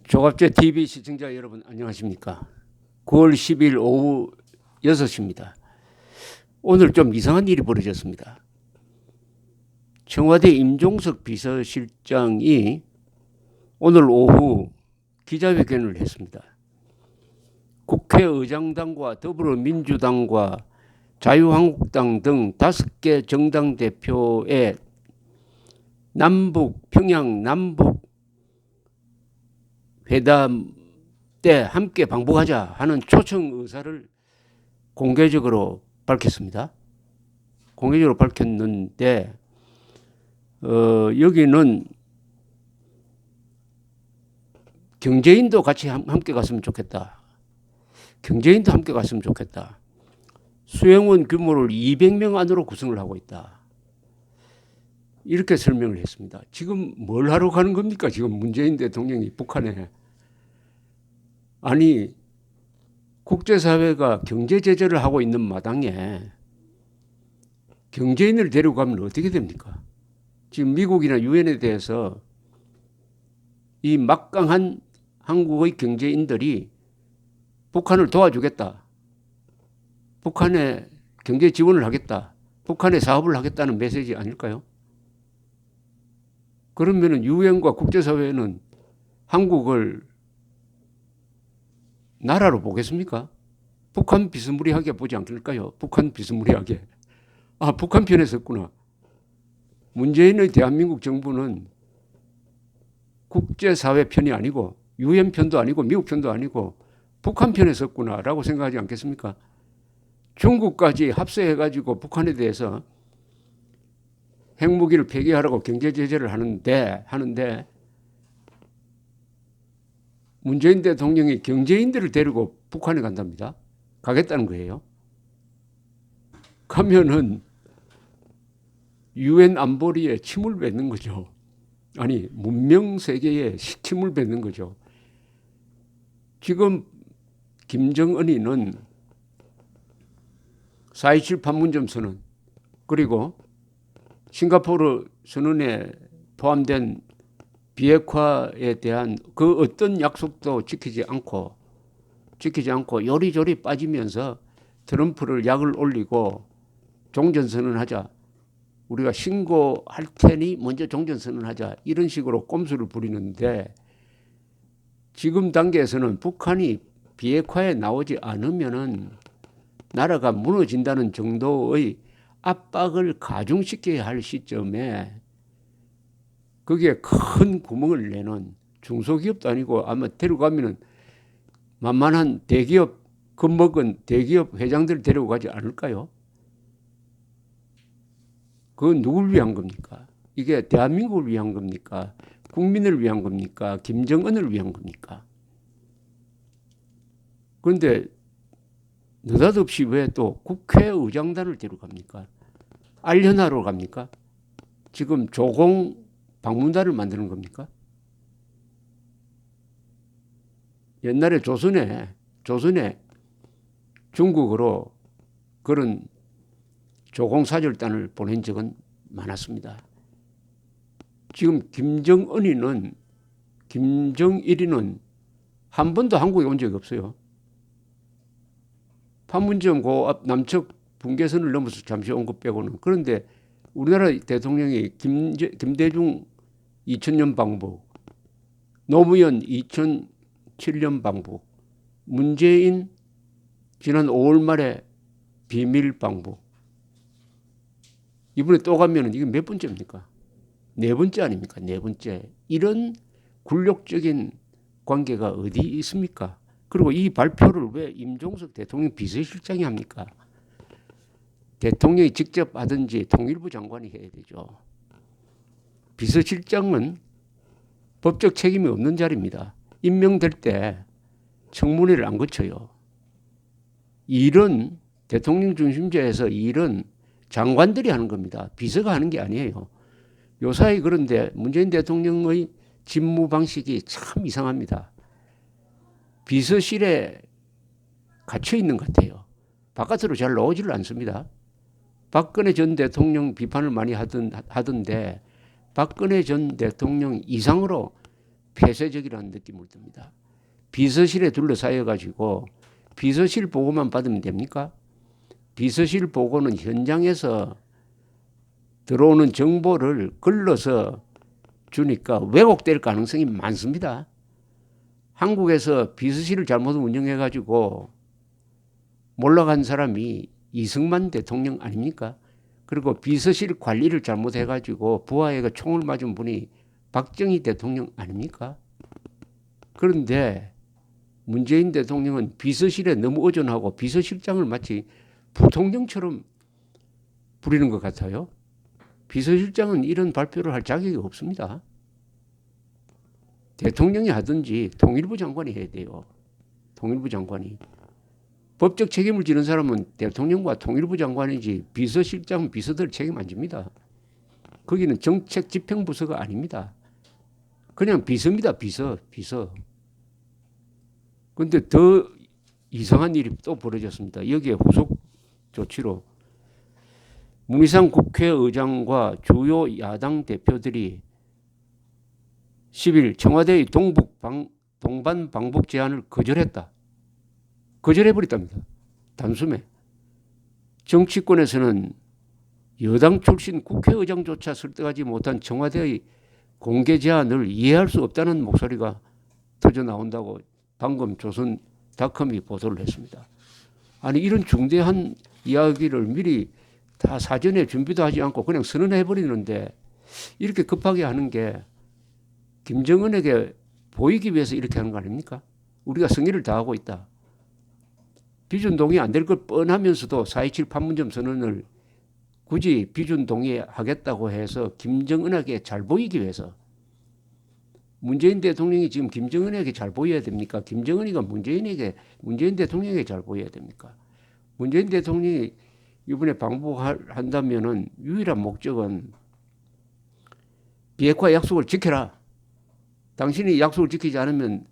조갑제 TV 시청자 여러분 안녕하십니까? 9월 10일 오후 6시입니다. 오늘 좀 이상한 일이 벌어졌습니다. 청와대 임종석 비서실장이 오늘 오후 기자회견을 했습니다. 국회의장단과 더불어민주당과 자유한국당 등 5개 정당 대표의 평양 남북 회담 때 함께 방북하자 하는 초청 의사를 공개적으로 밝혔습니다. 공개적으로 밝혔는데 여기는 경제인도 같이 함께 갔으면 좋겠다. 경제인도 함께 갔으면 좋겠다. 수행원 규모를 200명 안으로 구성을 하고 있다. 이렇게 설명을 했습니다. 지금 뭘 하러 가는 겁니까? 지금 문재인 대통령이 북한에. 아니, 국제사회가 경제 제재를 하고 있는 마당에 경제인을 데리고 가면 어떻게 됩니까? 지금 미국이나 유엔에 대해서 이 막강한 한국의 경제인들이 북한을 도와주겠다. 북한에 경제 지원을 하겠다. 북한에 사업을 하겠다는 메시지 아닐까요? 그러면은 유엔과 국제사회는 한국을 나라로 보겠습니까? 북한 비스무리하게 보지 않을까요? 북한 비스무리하게. 아, 북한 편에 섰구나. 문재인의 대한민국 정부는 국제사회 편이 아니고 유엔 편도 아니고 미국 편도 아니고 북한 편에 섰구나라고 생각하지 않겠습니까? 중국까지 합세해가지고 북한에 대해서 핵무기를 폐기하라고 경제 제재를 하는데 문재인 대통령이 경제인들을 데리고 북한에 간답니다. 가겠다는 거예요. 가면은 유엔 안보리에 침을 뱉는 거죠. 아니, 문명 세계에 침을 뱉는 거죠. 지금 김정은이는 4.27 판문점 선언 그리고 싱가포르 선언에 포함된 비핵화에 대한 그 어떤 약속도 지키지 않고 요리조리 빠지면서 트럼프를 약을 올리고 종전선언하자. 우리가 신고할 테니 먼저 종전선언하자. 이런 식으로 꼼수를 부리는데 지금 단계에서는 북한이 비핵화에 나오지 않으면은 나라가 무너진다는 정도의 압박을 가중시켜야 할 시점에 거기에 큰 구멍을 내는 중소기업도 아니고 아마 데려가면은 만만한 대기업 겁먹은 대기업 회장들 데리고 가지 않을까요? 그건 누굴 위한 겁니까? 이게 대한민국을 위한 겁니까? 국민을 위한 겁니까? 김정은을 위한 겁니까? 그런데 느닷없이 왜 또 국회의장단을 데려갑니까? 알현하러 갑니까? 지금 조공 방문단을 만드는 겁니까? 옛날에 조선에 중국으로 그런 조공사절단을 보낸 적은 많았습니다. 지금 김정일이는 한 번도 한국에 온 적이 없어요. 판문점 그 앞 남측 분계선을 넘어서 잠시 온 것 빼고는. 그런데 우리나라 대통령이 김대중 2000년 방북, 노무현 2007년 방북, 문재인 지난 5월 말에 비밀 방북. 이번에 또 가면은 이게 몇 번째입니까? 4번째 아닙니까? 4번째. 이런 굴욕적인 관계가 어디 있습니까? 그리고 이 발표를 왜 임종석 대통령 비서실장이 합니까? 대통령이 직접 하든지 통일부 장관이 해야 되죠. 비서실장은 법적 책임이 없는 자리입니다. 임명될 때 청문회를 안 거쳐요. 일은 대통령 중심제에서 일은 장관들이 하는 겁니다. 비서가 하는 게 아니에요. 요사이 그런데 문재인 대통령의 직무 방식이 참 이상합니다. 비서실에 갇혀 있는 것 같아요. 바깥으로 잘 나오지를 않습니다. 박근혜 전 대통령 비판을 많이 하던데 박근혜 전 대통령 이상으로 폐쇄적이라는 느낌을 듭니다. 비서실에 둘러싸여 가지고 비서실 보고만 받으면 됩니까? 비서실 보고는 현장에서 들어오는 정보를 걸러서 주니까 왜곡될 가능성이 많습니다. 한국에서 비서실을 잘못 운영해 가지고 몰락한 사람이 이승만 대통령 아닙니까? 그리고 비서실 관리를 잘못해 가지고 부하에게 총을 맞은 분이 박정희 대통령 아닙니까? 그런데 문재인 대통령은 비서실에 너무 의존하고 비서실장을 마치 부통령처럼 부리는 것 같아요. 비서실장은 이런 발표를 할 자격이 없습니다. 대통령이 하든지 통일부 장관이 해야 돼요. 통일부 장관이. 법적 책임을 지는 사람은 대통령과 통일부 장관이지 비서실장, 비서들 책임 안 집니다. 거기는 정책 집행부서가 아닙니다. 그냥 비서입니다. 비서. 그런데 더 이상한 일이 또 벌어졌습니다. 여기에 후속 조치로 문희상 국회의장과 주요 야당 대표들이 10일 청와대의 동반 방북 제안을 거절했다. 거절해버렸답니다. 단숨에. 정치권에서는 여당 출신 국회의장조차 설득하지 못한 청와대의 공개 제안을 이해할 수 없다는 목소리가 터져 나온다고 방금 조선닷컴이 보도를 했습니다. 아니 이런 중대한 이야기를 미리 다 사전에 준비도 하지 않고 그냥 선언해버리는데 이렇게 급하게 하는 게 김정은에게 보이기 위해서 이렇게 하는 거 아닙니까? 우리가 성의를 다하고 있다. 비준 동의 안 될 걸 뻔하면서도 4.27 판문점 선언을 굳이 비준 동의하겠다고 해서 김정은에게 잘 보이기 위해서 문재인 대통령이 지금 김정은에게 잘 보여야 됩니까? 김정은이가 문재인 대통령에게 잘 보여야 됩니까? 문재인 대통령이 이번에 방북한다면은 유일한 목적은 비핵화 약속을 지켜라. 당신이 약속을 지키지 않으면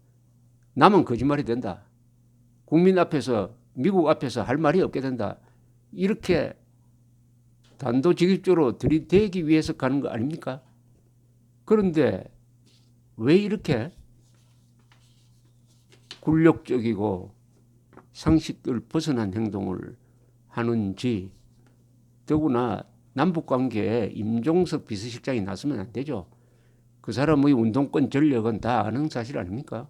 남은 거짓말이 된다. 국민 앞에서 미국 앞에서 할 말이 없게 된다. 이렇게 단도직입적으로 들이대기 위해서 가는 거 아닙니까? 그런데 왜 이렇게 굴욕적이고 상식을 벗어난 행동을 하는지 더구나 남북관계에 임종석 비서실장이 나서면 안 되죠. 그 사람의 운동권 전력은 다 아는 사실 아닙니까?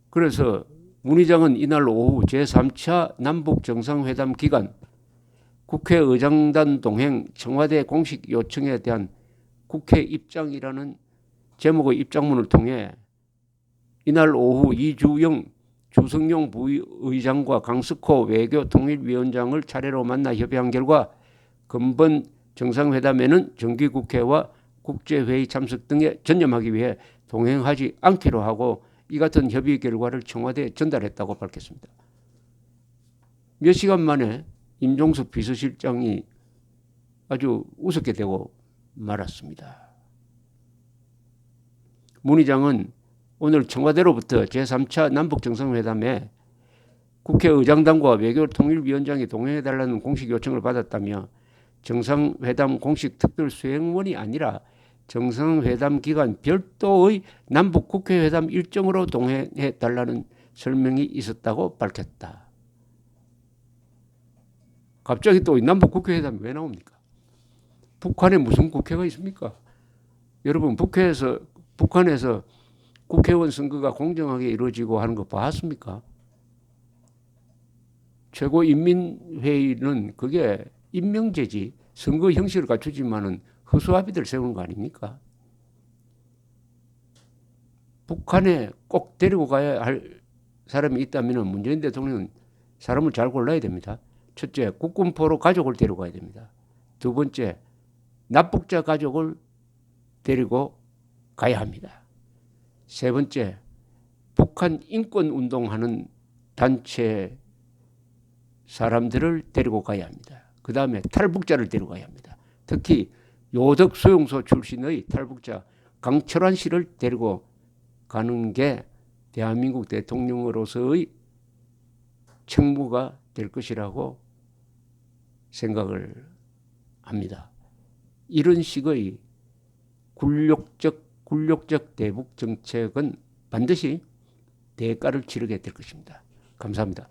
그래서 문 의장은 이날 오후 제3차 남북정상회담 기간 국회의장단 동행 청와대 공식 요청에 대한 국회 입장이라는 제목의 입장문을 통해 이날 오후 이주영 주성용 부의장과 강석호 외교통일위원장을 차례로 만나 협의한 결과 금번 정상회담에는 정기국회와 국제회의 참석 등에 전념하기 위해 동행하지 않기로 하고 이 같은 협의 결과를 청와대에 전달했다고 밝혔습니다. 몇 시간 만에 임종석 비서실장이 아주 우습게 되고 말았습니다. 문 의장은 오늘 청와대로부터 제3차 남북정상회담에 국회의장단과 외교통일위원장이 동행해달라는 공식 요청을 받았다며 정상회담 공식 특별수행원이 아니라 정상회담 기간 별도의 남북국회회담 일정으로 동행해달라는 설명이 있었다고 밝혔다. 갑자기 또 남북국회회담이 왜 나옵니까? 북한에 무슨 국회가 있습니까? 여러분 북한에서 국회의원 선거가 공정하게 이루어지고 하는 거 봤습니까? 최고인민회의는 그게 임명제지 선거 형식을 갖추지만은 허수아비들 세우는 거 아닙니까? 북한에 꼭 데리고 가야 할 사람이 있다면 문재인 대통령은 사람을 잘 골라야 됩니다. 첫째, 국군포로 가족을 데려가야 됩니다. 두 번째, 납북자 가족을 데리고 가야 합니다. 세 번째, 북한 인권운동하는 단체 사람들을 데리고 가야 합니다. 그 다음에 탈북자를 데려가야 합니다. 특히 요덕수용소 출신의 탈북자 강철환 씨를 데리고 가는 게 대한민국 대통령으로서의 책무가 될 것이라고 생각을 합니다. 이런 식의 굴욕적 대북 정책은 반드시 대가를 치르게 될 것입니다. 감사합니다.